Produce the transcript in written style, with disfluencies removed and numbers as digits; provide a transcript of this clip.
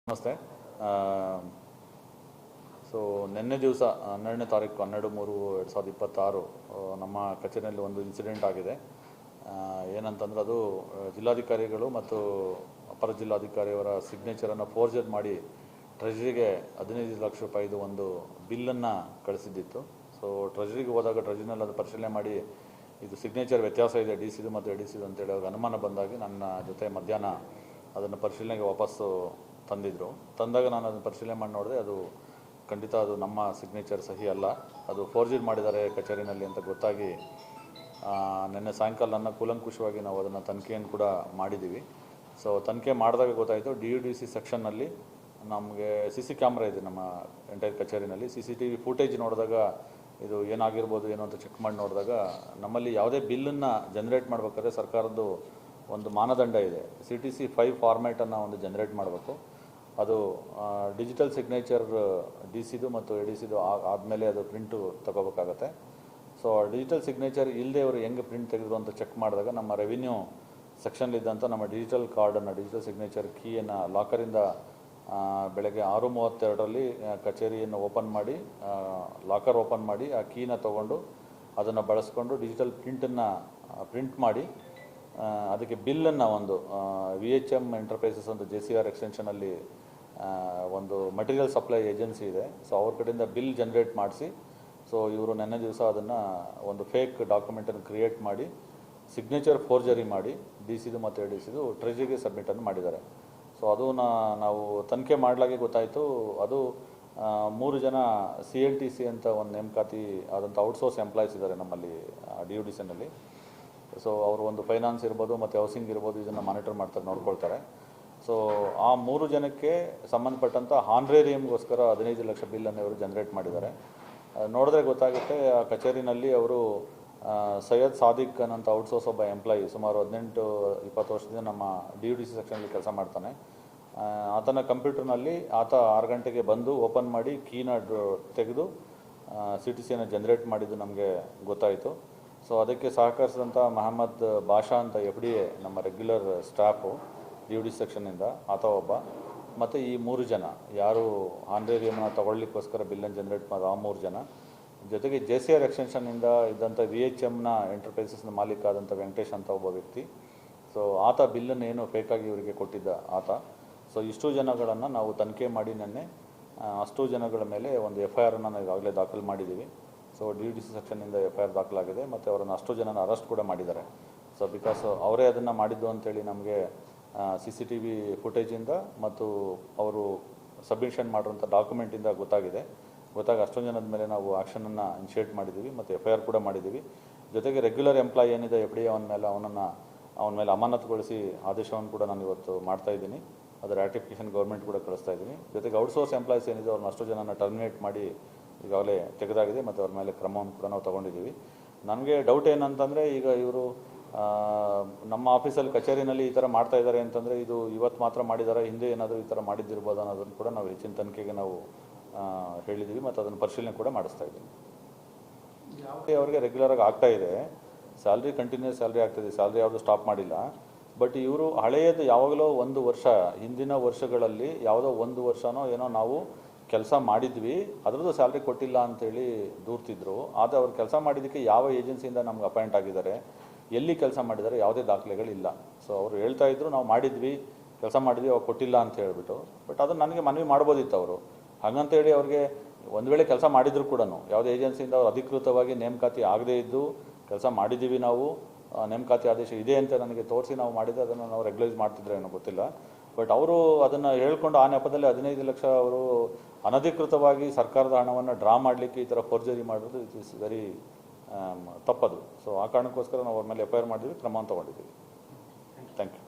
ನಮಸ್ತೆ. ಸೊ ನಿನ್ನೆ ದಿವಸ 12ನೇ ತಾರೀಕು 12/3/2026 ನಮ್ಮ ಕಚೇರಿಯಲ್ಲಿ ಒಂದು ಇನ್ಸಿಡೆಂಟ್ ಆಗಿದೆ. ಏನಂತಂದ್ರೆ ಅದು ಜಿಲ್ಲಾಧಿಕಾರಿಗಳು ಮತ್ತು ಅಪರ ಜಿಲ್ಲಾಧಿಕಾರಿಯವರ ಸಿಗ್ನೇಚರನ್ನು ಫೋರ್ಜರ್ ಮಾಡಿ ಟ್ರೆಜರಿಗೆ 15 ಲಕ್ಷ ರೂಪಾಯಿದು ಒಂದು ಬಿಲ್ಲನ್ನು ಕಳಿಸಿದ್ದಿತ್ತು. ಸೊ ಟ್ರೆಜರಿಗೆ ಹೋದಾಗ ಟ್ರೆಜರಿನಲ್ಲಿ ಅದು ಪರಿಶೀಲನೆ ಮಾಡಿ ಇದು ಸಿಗ್ನೇಚರ್ ವ್ಯತ್ಯಾಸ ಇದೆ ಡಿ ಸಿದು ಮತ್ತು ಎ ಡಿ ಸಿದು ಅಂತೇಳಿ ಅವ್ರಿಗೆ ಅನುಮಾನ ಬಂದಾಗಿ ನನ್ನ ಜೊತೆ ಮಧ್ಯಾಹ್ನ ಅದನ್ನು ಪರಿಶೀಲನೆಗೆ ವಾಪಸ್ಸು ತಂದಾಗ ನಾನು ಅದನ್ನು ಪರಿಶೀಲನೆ ಮಾಡಿ ನೋಡಿದೆ. ಅದು ಖಂಡಿತ ಅದು ನಮ್ಮ ಸಿಗ್ನೇಚರ್ ಸಹಿ ಅಲ್ಲ, ಅದು ಫೋರ್ಜರ್ ಮಾಡಿದ್ದಾರೆ ಕಚೇರಿನಲ್ಲಿ ಅಂತ ಗೊತ್ತಾಗಿ ನಿನ್ನೆ ಸಾಯಂಕಾಲ ನನ್ನ ಕೂಲಂಕುಷವಾಗಿ ನಾವು ಅದನ್ನು ತನಿಖೆಯನ್ನು ಕೂಡ ಮಾಡಿದ್ದೀವಿ. ಸೊ ತನಿಖೆ ಮಾಡಿದಾಗ ಗೊತ್ತಾಯಿತು DUDC ಸೆಕ್ಷನ್ನಲ್ಲಿ ನಮಗೆ CC ಕ್ಯಾಮ್ರಾ ಇದೆ ನಮ್ಮ ಎಂಟೈರ್ ಕಚೇರಿನಲ್ಲಿ. CCTV ಫುಟೇಜ್ ನೋಡಿದಾಗ ಇದು ಏನಾಗಿರ್ಬೋದು ಏನೋ ಅಂತ ಚೆಕ್ ಮಾಡಿ ನೋಡಿದಾಗ ನಮ್ಮಲ್ಲಿ ಯಾವುದೇ ಬಿಲ್ಲನ್ನು ಜನ್ರೇಟ್ ಮಾಡಬೇಕಾದ್ರೆ ಸರ್ಕಾರದ್ದು ಒಂದು ಮಾನದಂಡ ಇದೆ. CTC 5 ಫಾರ್ಮ್ಯಾಟನ್ನು ಒಂದು ಜನ್ರೇಟ್ ಮಾಡಬೇಕು. ಅದು ಡಿಜಿಟಲ್ ಸಿಗ್ನೇಚರ್ ಡಿ ಸಿದು ಮತ್ತು ಎ ಡಿ ಸಿದು ಆದಮೇಲೆ ಅದು ಪ್ರಿಂಟು ತಗೋಬೇಕಾಗತ್ತೆ. ಸೊ ಡಿಜಿಟಲ್ ಸಿಗ್ನೇಚರ್ ಇಲ್ಲದೆ ಅವರು ಹೆಂಗೆ ಪ್ರಿಂಟ್ ತೆಗೆದ್ರು ಅಂತ ಚೆಕ್ ಮಾಡಿದಾಗ ನಮ್ಮ ರೆವಿನ್ಯೂ ಸೆಕ್ಷನ್ಲಿದ್ದಂಥ ನಮ್ಮ ಡಿಜಿಟಲ್ ಕಾರ್ಡನ್ನು ಡಿಜಿಟಲ್ ಸಿಗ್ನೇಚರ್ ಕೀಯನ್ನು ಲಾಕರಿಂದ ಬೆಳಗ್ಗೆ 6:32ರಲ್ಲಿ ಕಚೇರಿಯನ್ನು ಓಪನ್ ಮಾಡಿ ಲಾಕರ್ ಓಪನ್ ಮಾಡಿ ಆ ಕೀನ ತೊಗೊಂಡು ಅದನ್ನು ಬಳಸ್ಕೊಂಡು ಡಿಜಿಟಲ್ ಪ್ರಿಂಟ್ ಮಾಡಿ ಅದಕ್ಕೆ ಬಿಲ್ಲನ್ನು ಒಂದು VHM ಎಂಟರ್ಪ್ರೈಸಸ್ ಅಂತ JCR ಎಕ್ಸ್ಟೆನ್ಷನಲ್ಲಿ ಒಂದು ಮಟೀರಿಯಲ್ ಸಪ್ಲೈ ಏಜೆನ್ಸಿ ಇದೆ. ಸೊ ಅವ್ರ ಕಡೆಯಿಂದ ಬಿಲ್ ಜನ್ರೇಟ್ ಮಾಡಿಸಿ ಸೊ ಇವರು ನೆನ್ನೆ ದಿವಸ ಅದನ್ನು ಒಂದು ಫೇಕ್ ಡಾಕ್ಯುಮೆಂಟನ್ನು ಕ್ರಿಯೇಟ್ ಮಾಡಿ ಸಿಗ್ನೇಚರ್ ಫೋರ್ಜರಿ ಮಾಡಿ ಡಿ ಸಿದು ಮತ್ತು ಎ ಡಿ ಸಿದು ಟ್ರೆಜರಿಗೆ ಸಬ್ಮಿಟನ್ನು ಮಾಡಿದ್ದಾರೆ. ಸೊ ಅದು ನಾವು ತನಿಖೆ ಮಾಡಲಾಗಿ ಗೊತ್ತಾಯಿತು ಅದು 3 ಜನ CLTC ಅಂತ ಒಂದು ನೇಮಕಾತಿ ಆದಂಥ ಔಟ್ಸೋರ್ಸ್ ಎಂಪ್ಲಾಯೀಸ್ ಇದ್ದಾರೆ ನಮ್ಮಲ್ಲಿ DUDCನಲ್ಲಿ. ಸೊ ಅವರು ಒಂದು ಫೈನಾನ್ಸ್ ಇರ್ಬೋದು ಮತ್ತು ಹೌಸಿಂಗ್ ಇರ್ಬೋದು ಇದನ್ನು ಮಾನಿಟರ್ ಮಾಡ್ತಾರೆ, ನೋಡ್ಕೊಳ್ತಾರೆ. ಸೊ ಆ 3 ಜನಕ್ಕೆ ಸಂಬಂಧಪಟ್ಟಂಥ ಹಾನ್ರೇರಿಯಮ್ಗೋಸ್ಕರ 15 ಲಕ್ಷ ಬಿಲ್ಲನ್ನು ಇವರು ಜನ್ರೇಟ್ ಮಾಡಿದ್ದಾರೆ. ನೋಡಿದ್ರೆ ಗೊತ್ತಾಗುತ್ತೆ ಆ ಕಚೇರಿನಲ್ಲಿ ಅವರು ಸೈಯದ್ ಸಾದಿಕ್ ಅನ್ನೋಂಥ ಔಟ್ಸೋರ್ಸ್ ಒಬ್ಬ ಎಂಪ್ಲಾಯಿ ಸುಮಾರು 18-20 ವರ್ಷದಿಂದ ನಮ್ಮ DUDC ಸೆಕ್ಷನಲ್ಲಿ ಕೆಲಸ ಮಾಡ್ತಾನೆ. ಆತನ ಕಂಪ್ಯೂಟರ್ನಲ್ಲಿ ಆತ 6 ಗಂಟೆಗೆ ಬಂದು ಓಪನ್ ಮಾಡಿ ಕೀನ ತೆಗೆದು CTCಯನ್ನು ಜನ್ರೇಟ್ ಮಾಡಿದ್ದು ನಮಗೆ ಗೊತ್ತಾಯಿತು. ಸೊ ಅದಕ್ಕೆ ಸಹಕರಿಸಿದಂಥ ಮಹಮ್ಮದ್ ಬಾಷಾ ಅಂತ FDA ನಮ್ಮ ರೆಗ್ಯುಲರ್ ಸ್ಟಾಫು DUDC ಸೆಕ್ಷನ್ನಿಂದ ಆತ ಒಬ್ಬ, ಮತ್ತು ಈ 3 ಜನ ಯಾರು ಹಾನ್ರೇರಿಯಮ್ನ ತಗೊಳ್ಳಿಕ್ಕೋಸ್ಕರ ಬಿಲ್ಲನ್ನು ಜನ್ರೇಟ್ ಮಾಡಿದ ಆ 3 ಜನ, ಜೊತೆಗೆ JCR ಎಕ್ಸ್ಟೆನ್ಷನ್ನಿಂದ ಇದ್ದಂಥ VHMನ ಎಂಟರ್ಪ್ರೈಸಸ್ನ ಮಾಲೀಕ ಆದಂಥ ವೆಂಕಟೇಶ್ ಅಂತ ಒಬ್ಬ ವ್ಯಕ್ತಿ. ಸೊ ಆತ ಬಿಲ್ಲನ್ನು ಏನು ಫೇಕಾಗಿ ಇವರಿಗೆ ಕೊಟ್ಟಿದ್ದ ಆತ. ಸೊ ಇಷ್ಟು ಜನಗಳನ್ನು ನಾವು ತನಿಖೆ ಮಾಡಿ ನೆನ್ನೆ ಅಷ್ಟು ಜನಗಳ ಮೇಲೆ ಒಂದು FIR ನಾವು ಈಗಾಗಲೇ ದಾಖಲು ಮಾಡಿದ್ದೀವಿ. ಸೊ DUDC ಸೆಕ್ಷನ್ನಿಂದ FIR ದಾಖಲಾಗಿದೆ ಮತ್ತು ಅವರನ್ನು ಅಷ್ಟು ಜನನ ಅರೆಸ್ಟ್ ಕೂಡ ಮಾಡಿದ್ದಾರೆ. ಸೊ ಬಿಕಾಸ್ ಅವರೇ ಅದನ್ನು ಮಾಡಿದ್ದು ಅಂತೇಳಿ ನಮಗೆ CCTV ಫುಟೇಜಿಂದ ಮತ್ತು ಅವರು ಸಬ್ಮಿಷನ್ ಮಾಡಿರೋಂಥ ಡಾಕ್ಯುಮೆಂಟಿಂದ ಗೊತ್ತಾಗ ಅಷ್ಟೊಂದು ಜನದ ಮೇಲೆ ನಾವು ಆ್ಯಕ್ಷನನ್ನು ಇನಿಷಿಯೇಟ್ ಮಾಡಿದ್ದೀವಿ ಮತ್ತು FIR ಕೂಡ ಮಾಡಿದ್ದೀವಿ. ಜೊತೆಗೆ ರೆಗ್ಯುಲರ್ ಎಂಪ್ಲಾಯಿ ಏನಿದೆ FDA ಅವನ ಮೇಲೆ ಅಮಾನತುಗೊಳಿಸಿ ಆದೇಶವನ್ನು ಕೂಡ ನಾನು ಇವತ್ತು ಮಾಡ್ತಾಯಿದ್ದೀನಿ. ಅದರ ರಾಟಿಫಿಕೇಷನ್ ಗೌರ್ಮೆಂಟ್ ಕೂಡ ಕಳಿಸ್ತಾ ಇದ್ದೀನಿ. ಜೊತೆಗೆ ಔಟ್ಸೋರ್ಸ್ ಎಂಪ್ಲಾಯೀಸ್ ಏನಿದೆ ಅವ್ರನ್ನ ಅಷ್ಟು ಜನನ ಟರ್ಮಿನೇಟ್ ಮಾಡಿ ಈಗಾಗಲೇ ತೆಗೆದಾಗಿದೆ ಮತ್ತು ಅವ್ರ ಮೇಲೆ ಕ್ರಮವನ್ನು ಕೂಡ ನಾವು ತೊಗೊಂಡಿದ್ದೀವಿ. ನನಗೆ ಡೌಟ್ ಏನಂತಂದರೆ ಈಗ ಇವರು ನಮ್ಮ ಆಫೀಸಲ್ಲಿ ಕಚೇರಿನಲ್ಲಿ ಈ ಥರ ಮಾಡ್ತಾ ಇದ್ದಾರೆ ಅಂತಂದರೆ ಇದು ಇವತ್ತು ಮಾತ್ರ ಮಾಡಿದ್ದಾರೆ, ಹಿಂದೆ ಏನಾದರೂ ಈ ಥರ ಮಾಡಿದ್ದಿರ್ಬೋದು ಅನ್ನೋದನ್ನು ಕೂಡ ನಾವು ಹೆಚ್ಚಿನ ತನಿಖೆಗೆ ನಾವು ಹೇಳಿದ್ದೀವಿ ಮತ್ತು ಅದನ್ನು ಪರಿಶೀಲನೆ ಕೂಡ ಮಾಡಿಸ್ತಾ ಇದ್ದೀವಿ. ಅವ್ರಿಗೆ ರೆಗ್ಯುಲರಾಗಿ ಆಗ್ತಾ ಇದೆ, ಸ್ಯಾಲ್ರಿ ಕಂಟಿನ್ಯೂಸ್ ಸ್ಯಾಲ್ರಿ ಆಗ್ತಾಯಿದೆ, ಸ್ಯಾಲ್ರಿ ಯಾವುದು ಸ್ಟಾಪ್ ಮಾಡಿಲ್ಲ. ಬಟ್ ಇವರು ಹಳೆಯದು ಯಾವಾಗಲೋ 1 ವರ್ಷ ಹಿಂದಿನ ವರ್ಷಗಳಲ್ಲಿ ಯಾವುದೋ 1 ವರ್ಷನೋ ಏನೋ ನಾವು ಕೆಲಸ ಮಾಡಿದ್ವಿ ಅದರದ್ದು ಸ್ಯಾಲ್ರಿ ಕೊಟ್ಟಿಲ್ಲ ಅಂಥೇಳಿ ದೂರ್ತಿದ್ರು. ಆದರೆ ಅವ್ರು ಕೆಲಸ ಮಾಡಿದ್ದಕ್ಕೆ ಯಾವ ಏಜೆನ್ಸಿಯಿಂದ ನಮ್ಗೆ ಅಪಾಯಿಂಟ್ ಆಗಿದ್ದಾರೆ, ಎಲ್ಲಿ ಕೆಲಸ ಮಾಡಿದ್ದಾರೆ, ಯಾವುದೇ ದಾಖಲೆಗಳಿಲ್ಲ. ಸೊ ಅವರು ಹೇಳ್ತಾ ಇದ್ರು ನಾವು ಕೆಲಸ ಮಾಡಿದ್ವಿ ಅವಾಗ ಕೊಟ್ಟಿಲ್ಲ ಅಂತ ಹೇಳ್ಬಿಟ್ಟು. ಬಟ್ ಅದನ್ನು ನನಗೆ ಮನವಿ ಮಾಡ್ಬೋದಿತ್ತು ಅವರು. ಹಾಗಂತೇಳಿ ಅವ್ರಿಗೆ ಒಂದು ವೇಳೆ ಕೆಲಸ ಮಾಡಿದ್ರು ಕೂಡ ಯಾವುದೇ ಏಜೆನ್ಸಿಯಿಂದ ಅವ್ರು ಅಧಿಕೃತವಾಗಿ ನೇಮಕಾತಿ ಆಗದೇ ಇದ್ದು ಕೆಲಸ ಮಾಡಿದ್ದೀವಿ ನಾವು, ನೇಮಕಾತಿ ಆದೇಶ ಇದೆ ಅಂತ ನನಗೆ ತೋರಿಸಿ ನಾವು ಮಾಡಿದರೆ ಅದನ್ನು ನಾವು ರೆಗ್ಯುಲೈಸ್ ಮಾಡ್ತಿದ್ರೆ ಏನೋ ಗೊತ್ತಿಲ್ಲ. ಬಟ್ ಅವರು ಅದನ್ನು ಹೇಳ್ಕೊಂಡು ಆ ನೆಪದಲ್ಲಿ 15 ಲಕ್ಷ ಅವರು ಅನಧಿಕೃತವಾಗಿ ಸರ್ಕಾರದ ಹಣವನ್ನು ಡ್ರಾ ಮಾಡಲಿಕ್ಕೆ ಈ ಥರ ಫೋರ್ಜರಿ ಮಾಡೋದು ಇಟ್ ಈಸ್ ವೆರಿ ತಪ್ಪದು. ಸೊ ಆ ಕಾರಣಕ್ಕೋಸ್ಕರ ನಾವು ಅವ್ರ ಮೇಲೆ FIR ಮಾಡಿದ್ವಿ, ಕ್ರಮವನ್ನು ತೊಗೊಂಡಿದ್ದೀವಿ. Thank you.